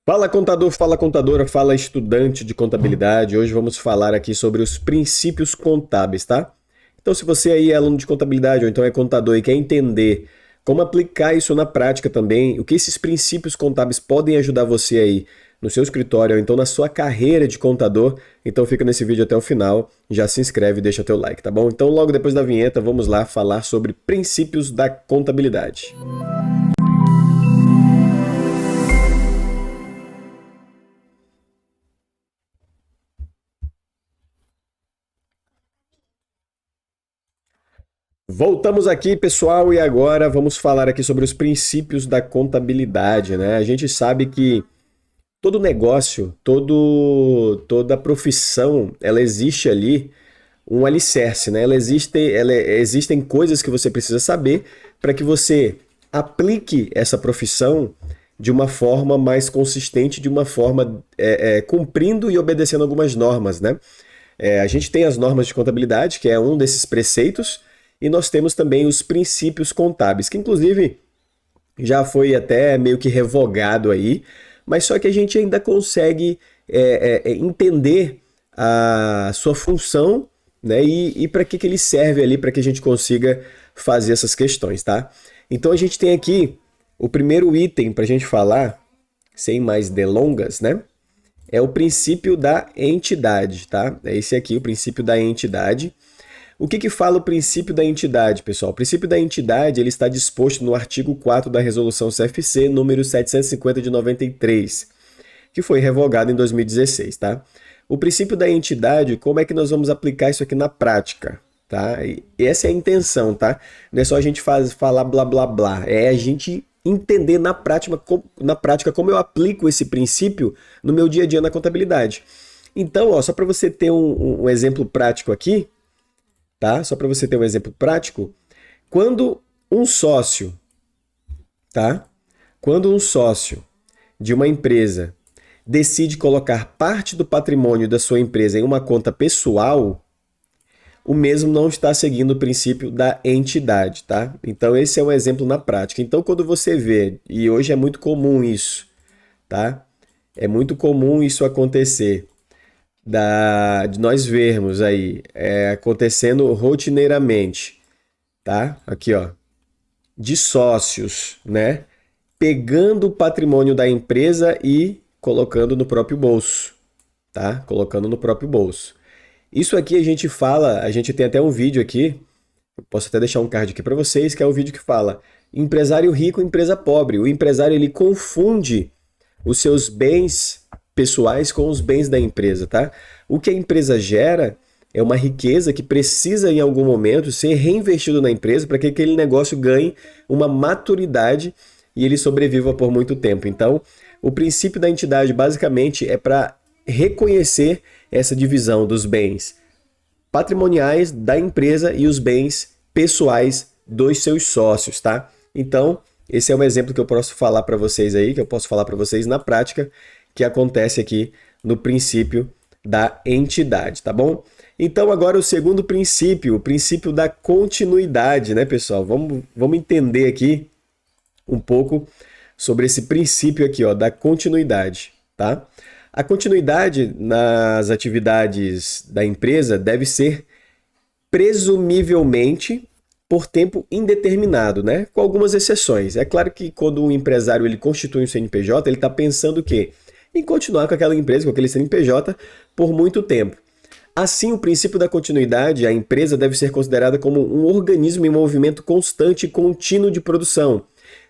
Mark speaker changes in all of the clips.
Speaker 1: Fala contador, fala contadora, fala estudante de contabilidade. Hoje vamos falar aqui sobre os princípios contábeis, tá? Então, se você aí é aluno de contabilidade ou então é contador e quer entender como aplicar isso na prática também, o que esses princípios contábeis podem ajudar você aí no seu escritório ou então na sua carreira de contador, então fica nesse vídeo até o final, já se inscreve e deixa teu like, tá bom? Então, logo depois da vinheta, vamos lá falar sobre princípios da contabilidade. Voltamos aqui, pessoal, e agora vamos falar aqui sobre os princípios da contabilidade, né? A gente sabe que todo negócio, toda profissão, ela existe ali um alicerce, né? Existem coisas que você precisa saber para que você aplique essa profissão de uma forma mais consistente, de uma forma cumprindo e obedecendo algumas normas, né? A gente tem as normas de contabilidade, que é um desses preceitos, e nós temos também os princípios contábeis, que inclusive já foi até meio que revogado aí, mas só que a gente ainda consegue entender a sua função, né, e para que ele serve ali para que a gente consiga fazer essas questões, tá? Então a gente tem aqui o primeiro item para a gente falar, sem mais delongas, né? É o princípio da entidade, tá? É esse aqui, o princípio da entidade. O que fala o princípio da entidade, pessoal? O princípio da entidade ele está disposto no artigo 4 da Resolução CFC, número 750 de 93, que foi revogado em 2016, tá? O princípio da entidade, como é que nós vamos aplicar isso aqui na prática, tá? E essa é a intenção, tá? Não é só a gente falar blá blá blá, é a gente entender na prática como eu aplico esse princípio no meu dia a dia na contabilidade. Então, ó, só para você ter um exemplo prático aqui, tá? Só para você ter um exemplo prático, quando um sócio, tá? Quando um sócio de uma empresa decide colocar parte do patrimônio da sua empresa em uma conta pessoal, o mesmo não está seguindo o princípio da entidade, tá? Então esse é um exemplo na prática. Então quando você vê, e hoje é muito comum isso, tá? É muito comum isso acontecer, de nós vermos aí acontecendo rotineiramente, tá? Aqui, ó, de sócios, né? Pegando o patrimônio da empresa e colocando no próprio bolso, tá? Colocando no próprio bolso. Isso aqui a gente fala, a gente tem até um vídeo aqui, eu posso até deixar um card aqui para vocês, que é o vídeo que fala empresário rico, empresa pobre. O empresário ele confunde os seus bens pessoais com os bens da empresa, tá? O que a empresa gera é uma riqueza que precisa em algum momento ser reinvestido na empresa para que aquele negócio ganhe uma maturidade e ele sobreviva por muito tempo. Então, o princípio da entidade basicamente é para reconhecer essa divisão dos bens patrimoniais da empresa e os bens pessoais dos seus sócios, tá? Então, esse é um exemplo que eu posso falar para vocês aí, que eu posso falar para vocês na prática, que acontece aqui no princípio da entidade, tá bom? Então, agora o segundo princípio, o princípio da continuidade, né, pessoal? Vamos entender aqui um pouco sobre esse princípio aqui, ó, da continuidade, tá? A continuidade nas atividades da empresa deve ser presumivelmente por tempo indeterminado, né? Com algumas exceções. É claro que quando um empresário ele constitui um CNPJ, ele está pensando o quê? Em continuar com aquela empresa, com aquele CNPJ, por muito tempo. Assim, o princípio da continuidade, a empresa deve ser considerada como um organismo em movimento constante e contínuo de produção.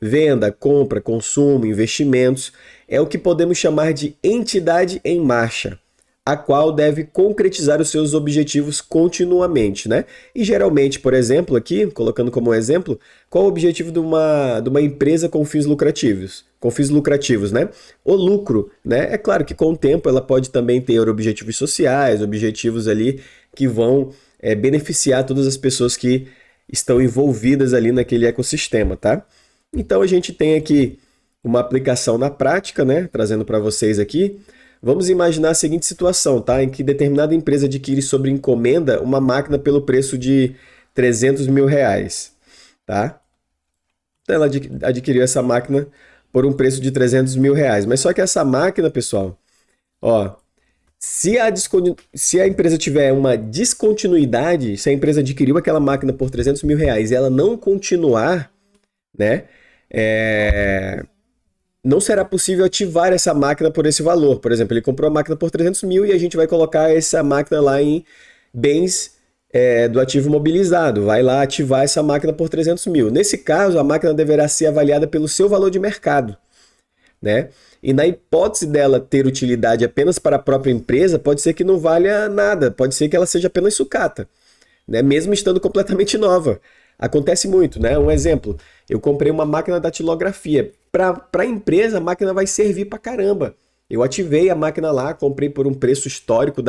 Speaker 1: Venda, compra, consumo, investimentos, é o que podemos chamar de entidade em marcha, a qual deve concretizar os seus objetivos continuamente, né? E geralmente, por exemplo, aqui, colocando como exemplo, qual o objetivo de uma empresa com fins lucrativos? Com fins lucrativos, né? O lucro, né? É claro que com o tempo ela pode também ter objetivos sociais, objetivos ali que vão beneficiar todas as pessoas que estão envolvidas ali naquele ecossistema, tá? Então a gente tem aqui uma aplicação na prática, né? Trazendo para vocês aqui. Vamos imaginar a seguinte situação, tá? Em que determinada empresa adquire sobre encomenda uma máquina pelo preço de 300 mil reais, tá? Então ela adquiriu essa máquina por um preço de R$ 300.000. Mas só que essa máquina, pessoal, ó, se a empresa tiver uma descontinuidade, se a empresa adquiriu aquela máquina por R$ 300.000 e ela não continuar, né, não será possível ativar essa máquina por esse valor. Por exemplo, ele comprou a máquina por 300 mil e a gente vai colocar essa máquina lá em bens do ativo mobilizado. Vai lá ativar essa máquina por 300 mil. Nesse caso, a máquina deverá ser avaliada pelo seu valor de mercado, né? E na hipótese dela ter utilidade apenas para a própria empresa, pode ser que não valha nada, pode ser que ela seja apenas sucata, né? Mesmo estando completamente nova. Acontece muito, né? Um exemplo, eu comprei uma máquina da datilografia. Para a empresa, a máquina vai servir para caramba. Eu ativei a máquina lá, comprei por um preço histórico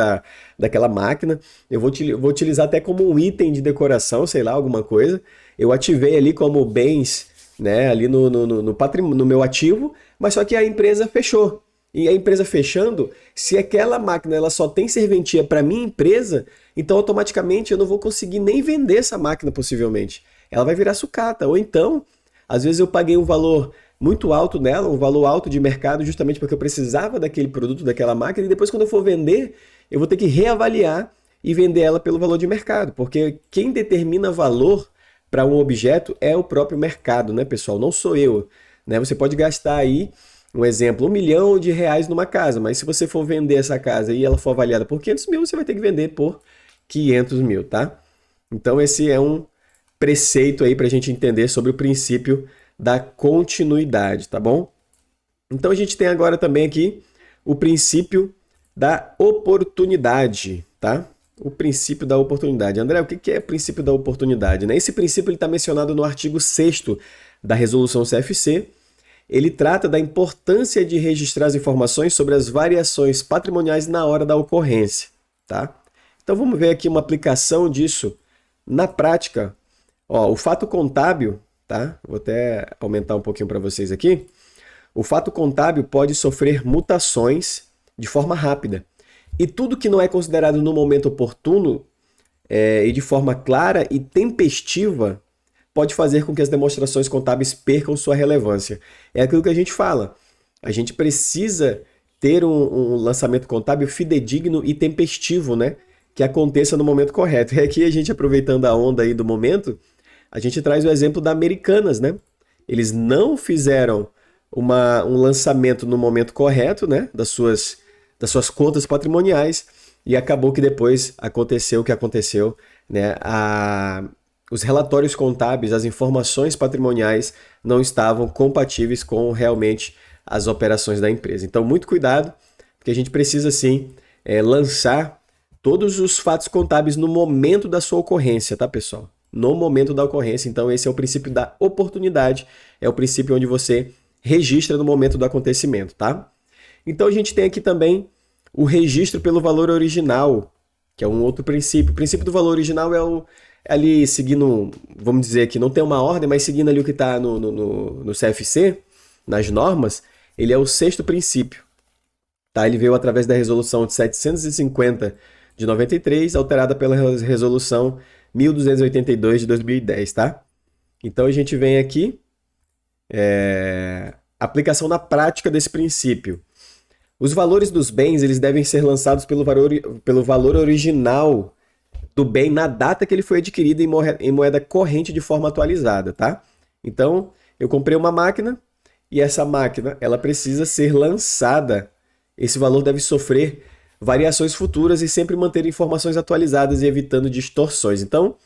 Speaker 1: daquela máquina. Eu vou utilizar até como um item de decoração, sei lá, alguma coisa. Eu ativei ali como bens, né, ali no patrimônio, no meu ativo, mas só que a empresa fechou. E a empresa fechando, se aquela máquina ela só tem serventia para minha empresa, então automaticamente eu não vou conseguir nem vender essa máquina possivelmente. Ela vai virar sucata. Ou então, às vezes eu paguei um valor muito alto nela, um valor alto de mercado, justamente porque eu precisava daquele produto, daquela máquina, e depois quando eu for vender, eu vou ter que reavaliar e vender ela pelo valor de mercado, porque quem determina valor para um objeto é o próprio mercado, né, pessoal? Não sou eu, né? Você pode gastar aí, um exemplo, R$ 1.000.000 numa casa, mas se você for vender essa casa e ela for avaliada por 500 mil, você vai ter que vender por 500 mil, tá? Então esse é um preceito aí para a gente entender sobre o princípio da continuidade, tá bom? Então a gente tem agora também aqui o princípio da oportunidade, tá? O princípio da oportunidade. André, o que é o princípio da oportunidade, né? Esse princípio está mencionado no artigo 6º da resolução CFC. Ele trata da importância de registrar as informações sobre as variações patrimoniais na hora da ocorrência, tá? Então vamos ver aqui uma aplicação disso na prática. Ó, o fato contábil, tá? Vou até aumentar um pouquinho para vocês aqui. O fato contábil pode sofrer mutações de forma rápida. E tudo que não é considerado no momento oportuno e de forma clara e tempestiva pode fazer com que as demonstrações contábeis percam sua relevância. É aquilo que a gente fala. A gente precisa ter um lançamento contábil fidedigno e tempestivo, né? Que aconteça no momento correto. E aqui a gente, aproveitando a onda aí do momento, a gente traz o exemplo da Americanas, né? Eles não fizeram um lançamento no momento correto, né? Das suas contas patrimoniais, e acabou que depois aconteceu o que aconteceu, né? Os relatórios contábeis, as informações patrimoniais não estavam compatíveis com realmente as operações da empresa. Então, muito cuidado, porque a gente precisa sim lançar todos os fatos contábeis no momento da sua ocorrência, tá, pessoal? No momento da ocorrência. Então, esse é o princípio da oportunidade, é o princípio onde você registra no momento do acontecimento, tá? Então, a gente tem aqui também o registro pelo valor original, que é um outro princípio. O princípio do valor original é ali seguindo, vamos dizer que não tem uma ordem, mas seguindo ali o que está no CFC, nas normas, ele é o 6º princípio. Tá? Ele veio através da resolução de 750 de 93, alterada pela resolução 1282 de 2010, tá? Então a gente vem aqui, aplicação na prática desse princípio. Os valores dos bens, eles devem ser lançados pelo valor original do bem na data que ele foi adquirido em moeda corrente de forma atualizada, tá? Então, eu comprei uma máquina e essa máquina, ela precisa ser lançada. Esse valor deve sofrer variações futuras e sempre manter informações atualizadas e evitando distorções. Então,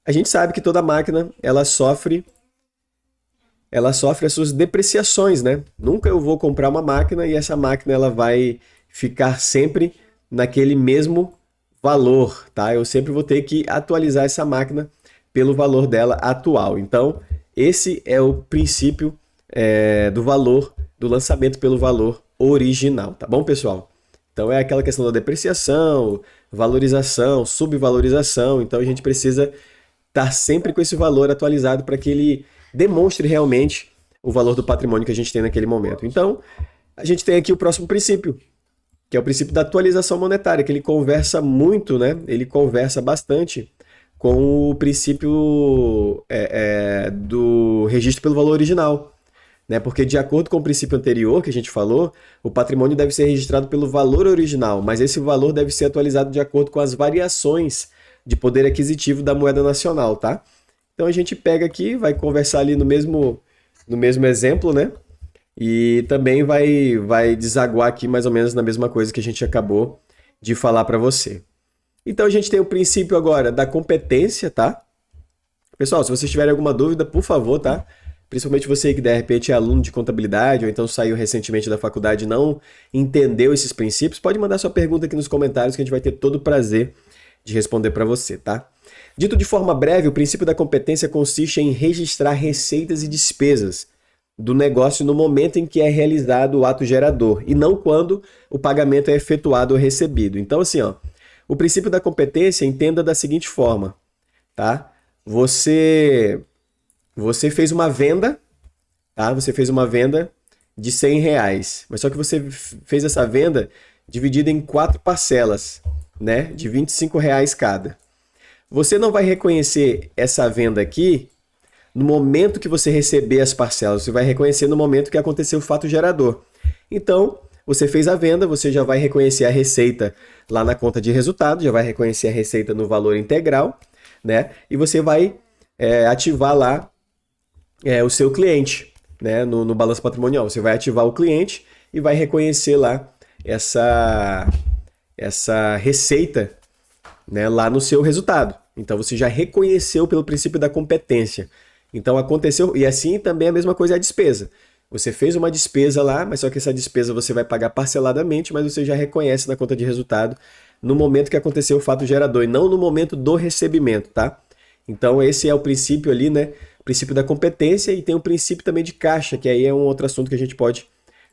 Speaker 1: a gente sabe que toda máquina, ela sofre as suas depreciações, né? Nunca eu vou comprar uma máquina e essa máquina ela vai ficar sempre naquele mesmo valor, tá? Eu sempre vou ter que atualizar essa máquina pelo valor dela atual. Então, esse é o princípio do valor, do lançamento pelo valor original, tá bom, pessoal? Então, é aquela questão da depreciação, valorização, subvalorização. Então, a gente precisa estar sempre com esse valor atualizado para que ele demonstre realmente o valor do patrimônio que a gente tem naquele momento. Então, a gente tem aqui o próximo princípio, que é o princípio da atualização monetária, que ele conversa muito, né? Ele conversa bastante com o princípio do registro pelo valor original. né? Porque de acordo com o princípio anterior que a gente falou, o patrimônio deve ser registrado pelo valor original, mas esse valor deve ser atualizado de acordo com as variações de poder aquisitivo da moeda nacional, tá? Então a gente pega aqui, vai conversar ali no mesmo exemplo, né? E também vai desaguar aqui mais ou menos na mesma coisa que a gente acabou de falar para você. Então a gente tem o princípio agora da competência, tá? Pessoal, se vocês tiverem alguma dúvida, por favor, tá? Principalmente você que de repente é aluno de contabilidade ou então saiu recentemente da faculdade e não entendeu esses princípios, pode mandar sua pergunta aqui nos comentários que a gente vai ter todo o prazer de responder para você, tá? Dito de forma breve, o princípio da competência consiste em registrar receitas e despesas do negócio no momento em que é realizado o ato gerador e não quando o pagamento é efetuado ou recebido. Então, assim, ó, o princípio da competência entenda da seguinte forma, tá? Você fez uma venda, tá? Você fez uma venda de R$ 100, mas só que você fez essa venda dividida em 4 parcelas, né? De R$ 25 cada. Você não vai reconhecer essa venda aqui no momento que você receber as parcelas, você vai reconhecer no momento que aconteceu o fato gerador. Então, você fez a venda, você já vai reconhecer a receita lá na conta de resultado, já vai reconhecer a receita no valor integral, né? E você vai ativar lá o seu cliente, né? No balanço patrimonial. Você vai ativar o cliente e vai reconhecer lá essa receita, né, lá no seu resultado. Então você já reconheceu pelo princípio da competência. Então aconteceu, e assim também a mesma coisa é a despesa. Você fez uma despesa lá, mas só que essa despesa você vai pagar parceladamente, mas você já reconhece na conta de resultado no momento que aconteceu o fato gerador e não no momento do recebimento, tá? Então esse é o princípio ali, né? O princípio da competência e tem o princípio também de caixa, que aí é um outro assunto que a gente pode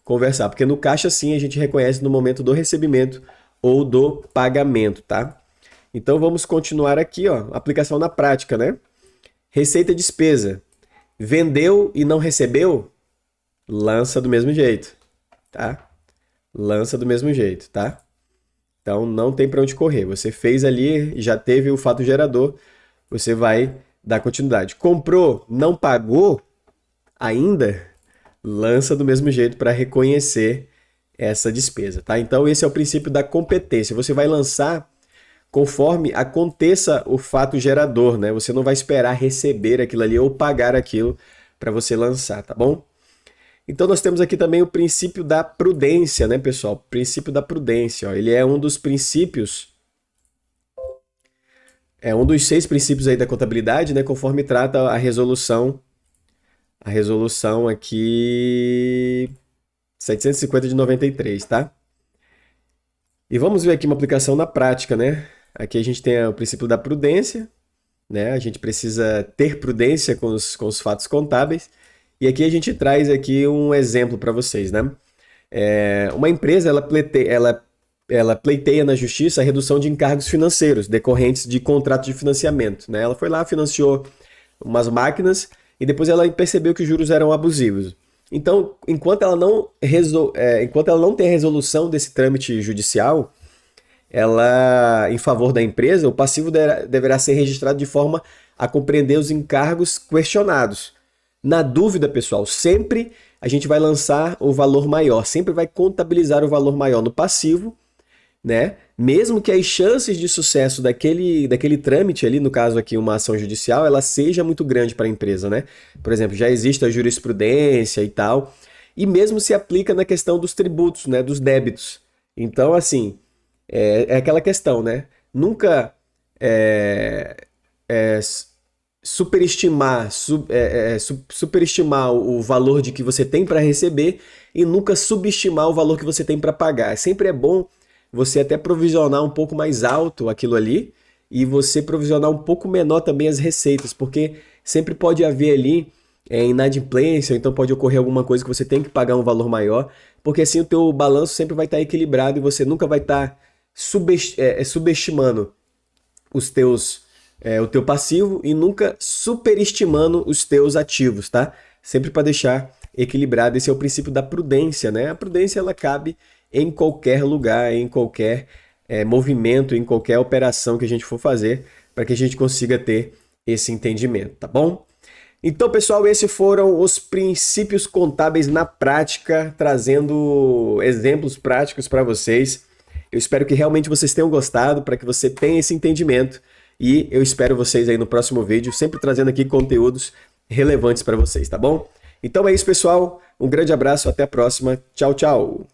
Speaker 1: conversar, porque no caixa sim a gente reconhece no momento do recebimento ou do pagamento, tá? Então vamos continuar aqui, ó, aplicação na prática, né? Receita e despesa. Vendeu e não recebeu? Lança do mesmo jeito, tá? Lança do mesmo jeito, tá? Então não tem para onde correr. Você fez ali, já teve o fato gerador, você vai dar continuidade. Comprou, não pagou ainda? Lança do mesmo jeito para reconhecer essa despesa, tá? Então esse é o princípio da competência. Você vai lançar conforme aconteça o fato gerador, né? Você não vai esperar receber aquilo ali ou pagar aquilo para você lançar, tá bom? Então nós temos aqui também o princípio da prudência, né, pessoal? O princípio da prudência, ó, ele é um dos princípios, é um dos 6 princípios aí da contabilidade, né, conforme trata a resolução aqui 750 de 93, tá? E vamos ver aqui uma aplicação na prática, né? Aqui a gente tem o princípio da prudência, né? A gente precisa ter prudência com os fatos contábeis. E aqui a gente traz aqui um exemplo para vocês, né? Uma empresa, ela pleiteia na justiça a redução de encargos financeiros decorrentes de contrato de financiamento, né? Ela foi lá, financiou umas máquinas e depois ela percebeu que os juros eram abusivos. Então, enquanto ela não tem a resolução desse trâmite judicial, ela, em favor da empresa, o passivo deverá ser registrado de forma a compreender os encargos questionados. Na dúvida, pessoal, sempre a gente vai lançar o valor maior, sempre vai contabilizar o valor maior no passivo, né? Mesmo que as chances de sucesso daquele trâmite ali, no caso aqui uma ação judicial, ela seja muito grande para a empresa, né? Por exemplo, já existe a jurisprudência e tal, e mesmo se aplica na questão dos tributos, né? Dos débitos. Então, assim, é aquela questão, né? Nunca superestimar o valor de que você tem para receber e nunca subestimar o valor que você tem para pagar. Sempre é bom você até provisionar um pouco mais alto aquilo ali e você provisionar um pouco menor também as receitas, porque sempre pode haver ali inadimplência, ou então pode ocorrer alguma coisa que você tem que pagar um valor maior, porque assim o teu balanço sempre vai estar equilibrado e você nunca vai estar subestimando o teu passivo e nunca superestimando os teus ativos, tá? Sempre para deixar equilibrado. Esse é o princípio da prudência, né? A prudência ela cabe em qualquer lugar, em qualquer movimento, em qualquer operação que a gente for fazer, para que a gente consiga ter esse entendimento, tá bom? Então, pessoal, esses foram os princípios contábeis na prática, trazendo exemplos práticos para vocês. Eu espero que realmente vocês tenham gostado, para que você tenha esse entendimento. E eu espero vocês aí no próximo vídeo, sempre trazendo aqui conteúdos relevantes para vocês, tá bom? Então é isso, pessoal. Um grande abraço, até a próxima. Tchau, tchau.